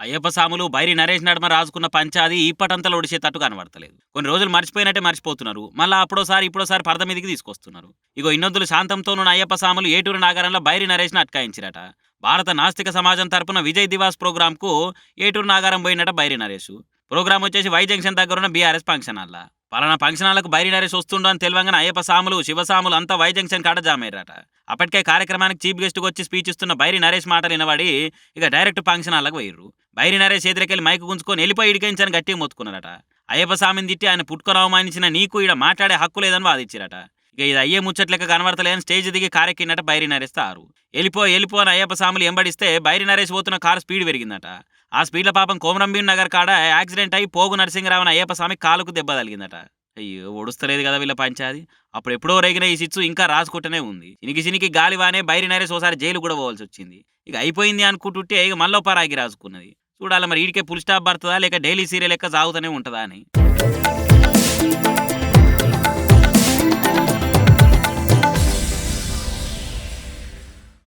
అయ్యప్ప సాములు బైరి నరేష్ నడమ రాజుకున్న పంచాది ఇప్పటంతలో ఒడిచేటట్టు కనబడతలేదు. కొన్ని రోజులు మర్చిపోయినట్టే మర్చిపోతున్నారు. మళ్ళా ఇప్పుడోసారి పరద మీదికి తీసుకొస్తున్నారు. ఇగో ఇన్నొద్దులు శాంతంతోనున్న అయ్యప్ప సాములు ఏటూరు నాగారంలో బైరి నరేష్ను అటకాయించిరట. భారత నాస్తిక సమాజం తరపున విజయ్ దివాస్ ప్రోగ్రాంకు ఏటూరు నాగారం పోయినట బైరి నరేష్. ప్రోగ్రామ్ వచ్చేసి వై జంక్షన్ దగ్గరున్న బీఆర్ఎస్ ఫంక్షన్ హాల్ల. పలానా ఫంక్షన్ హాల్లకు బైరి నరేష్ వస్తుండో అని తెలియంగానే అయ్యప్ప సాములు శివసాములు అంతా వై జంక్షన్ కాడ జామయ్యారట. అప్పటికే కార్యక్రమానికి చీఫ్ గెస్ట్గా వచ్చి స్పీచ్ ఇస్తున్న బైరి నరేష్ మాటలు వినబడి ఇక డైరెక్ట్ ఫంక్షన్ హాల్లకు పోయిర్రు. బైరి నరేష్ ఎదురుకెళ్ళి మైకు గుంజుకొని వెళ్ళిపోయి ఇడికించని గట్టిగా మొత్తుకున్నారట. అయ్యప్ప స్వామిని తిట్టి ఆయన పుట్టుకొని అవమానించిన నీకు ఈడ మాట్లాడే హక్కు లేదని వాదించిరట. ఇక ఇది అయ్యే ముచ్చట్లెక్క కనబడతలేని స్టేజ్ దిగి కారెక్కినట బైరి నరేష్ తారు. వెళ్ళిపో అని అయ్యప్ప స్వాములు ఎంబడిస్తే బైరి నరేష్ పోతున్న కారు స్పీడ్ పెరిగిందట. ఆ స్పీడ్ల పాపం కోమరంభీం నగర్ కాడ యాక్సిడెంట్ అయి పోగు నరసింహరావు అయ్యప్ప స్వామి కాలుకు దెబ్బ తగిలిందట. అయ్యో ఒడుస్తలేదు కదా వీళ్ళ పంచాది. అప్పుడు ఎప్పుడో రేగిన ఈ సిచ్చు ఇంకా రాసుకుంటూనే ఉంది. చినికి గాలివానే బైరి నరేష్ ఓసారి జైలు కూడా పోవాల్సి వచ్చింది. ఇక అయిపోయింది అనుకుంటుంటే ఇక మళ్ళీ పరాగి రాసుకున్నది. చూడాలి మరి ఈడికే ఫుల్ స్టాప్ పడుతుందా లేక డైలీ సీరియల్ లెక్క సాగుతూనే ఉంటుందా అని.